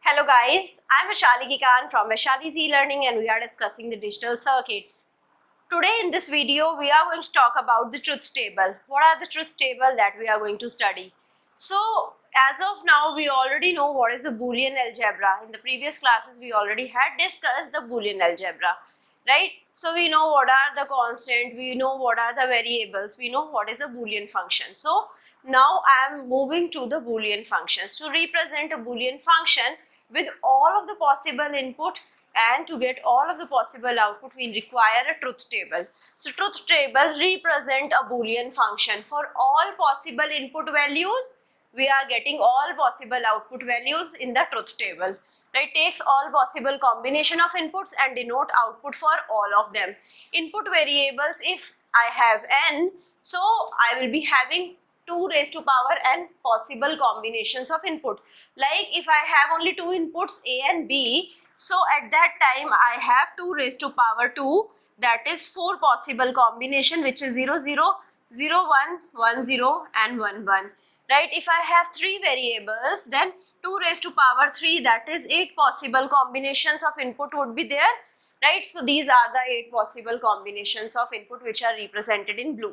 Hello guys, I'm Vaishali Khan from Vaishali's e-learning and we are discussing the digital circuits. Today in this video we are going to talk about the truth table. What are the truth table that we are going to study? So as of now we already know what is the Boolean algebra. In the previous classes we already had discussed the Boolean algebra, right? So we know what are the constant, we know what are the variables, we know what is a Boolean function. So now I am moving to the Boolean functions. To represent a Boolean function with all of the possible input and to get all of the possible output, we require a truth table. So truth table represent a Boolean function. For all possible input values, we are getting all possible output values in the truth table. Right, takes all possible combination of inputs and denote output for all of them. Input variables, if I have n, so I will be having 2 raised to power n possible combinations of input. Like if I have only 2 inputs a and b, so at that time I have 2 raised to power 2, that is 4 possible combination, which is 0 0 0 1 1 0 and 1 1. Right, if I have 3 variables, then 2 raised to power 3, that is 8 possible combinations of input would be there. Right, so these are the 8 possible combinations of input which are represented in blue.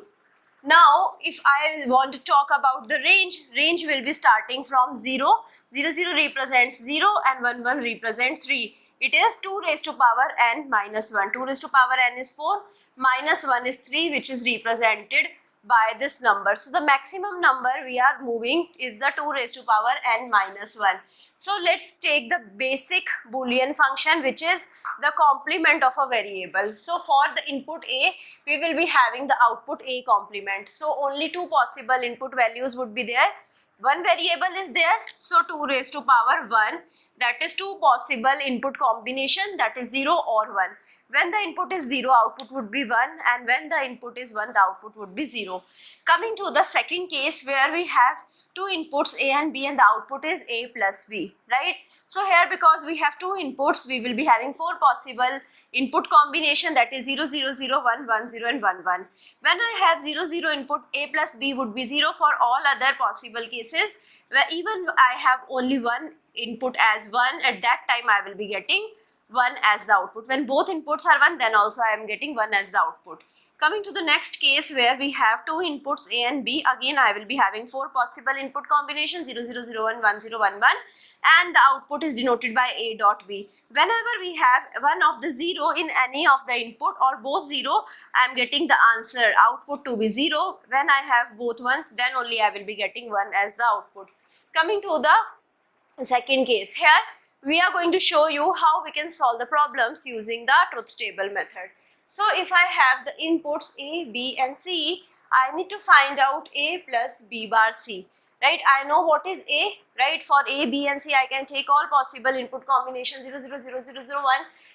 Now, if I want to talk about the range will be starting from 0. 0 0 represents 0 and 1 1 represents 3. It is 2 raised to power n minus 1. 2 raised to power n is 4, minus 1 is 3, which is represented by this number. So the maximum number we are moving is the 2 raised to power n minus 1. So let's take the basic Boolean function, which is the complement of a variable. So for the input a, we will be having the output a complement. So only 2 possible input values would be there. One variable is there, so 2 raised to power 1, that is 2 possible input combination, that is 0 or 1. When the input is 0, output would be 1, and when the input is 1, the output would be 0. Coming to the second case where we have 2 inputs a and b and the output is a plus b, right? So here because we have 2 inputs, we will be having 4 possible input combination, that is 0 0 0 1 1 0 and 1 1. When I have 0 0 input, a plus b would be 0 for all other possible cases. Where even I have only one input as 1, at that time I will be getting 1 as the output. When both inputs are 1, then also I am getting 1 as the output. Coming to the next case where we have 2 inputs a and b, again I will be having 4 possible input combinations, 0 0 0 1 1 0 1 1, and the output is denoted by a dot b. Whenever we have one of the 0 in any of the input or both 0, I am getting the answer output to be 0. When I have both ones, then only I will be getting 1 as the output. Coming to the second case, here we are going to show you how we can solve the problems using the truth table method. So if I have the inputs a, b and c, I need to find out a plus b bar c. Right, I know what is a, right? For a, b and c I can take all possible input combinations, 0 0 0 0 0 1,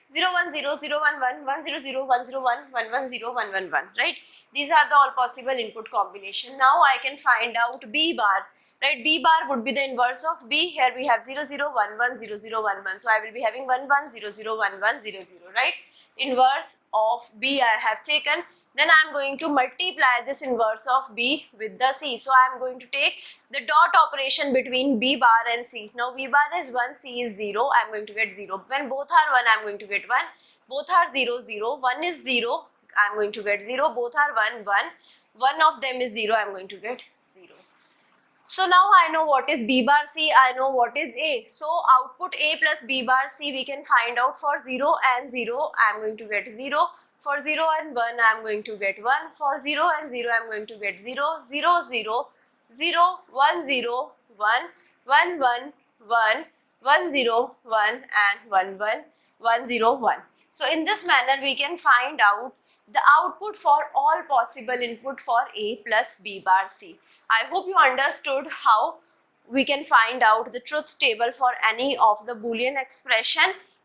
0 1 0 0 1 1, 1 0 0 1 0 1, 1 1 0 1 1 1, right? These are the all possible input combination. Now I can find out b bar. Right, b bar would be the inverse of b. Here we have 0 0 1 1 0 0 1 1, so I will be having 1 1 0 0 1 1 0 0, right? Inverse of b I have taken. Then I am going to multiply this inverse of b with the c. So I am going to take the dot operation between b bar and c. Now b bar is 1, c is 0, I am going to get 0. When both are 1, I am going to get 1. Both are 0 0, 1 is 0, I am going to get 0. Both are 1 1, one of them is 0, I am going to get 0. So now I know what is b bar c, I know what is a. So output a plus b bar c we can find out. For 0 and 0, I am going to get 0. For 0 and 1, I am going to get 1. For 0 and 0, I am going to get 0, 0, 0, 0, 1, 0, 1, 1, 1, 1, 1, 0, 1 and 1, 1, 1, 0, 1. So in this manner, we can find out the output for all possible input for a plus b bar c. I hope you understood how we can find out the truth table for any of the Boolean expression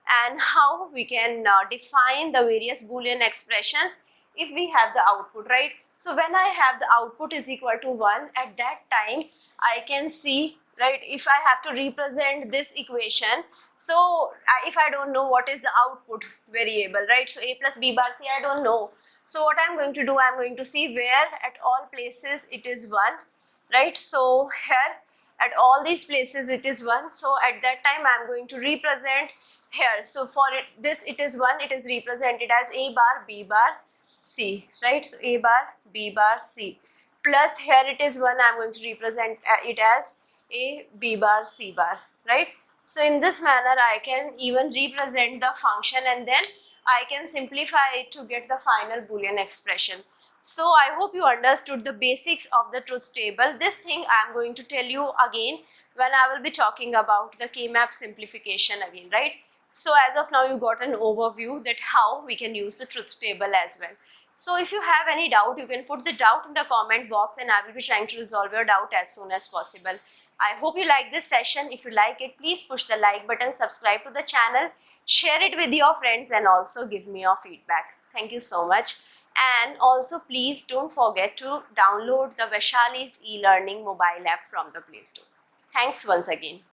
and how we can define the various Boolean expressions if we have the output, right? So when I have the output is equal to 1, at that time I can see, right, if I have to represent this equation, so if I don't know what is the output variable, right, so a plus b bar c I don't know. So what I'm going to do, I'm going to see where at all places it is 1, right? So here At all these places it is 1. So at that time I am going to represent here. So for this it is 1, it is represented as A bar, B bar, C, right? So A bar, B bar, C. Plus here it is 1, I am going to represent it as A, B bar, C bar, right? So in this manner I can even represent the function, and then I can simplify it to get the final Boolean expression. So I hope you understood the basics of the truth table. This thing I am going to tell you again when I will be talking about the K-map simplification again, right? So as of now you got an overview that how we can use the truth table as well. So if you have any doubt, you can put the doubt in the comment box and I will be trying to resolve your doubt as soon as possible. I hope you like this session. If you like it, please push the like button, subscribe to the channel, share it with your friends, and also give me your feedback. Thank you so much. And also please don't forget to download the Vaishali's e-learning mobile app from the Play Store. Thanks once again.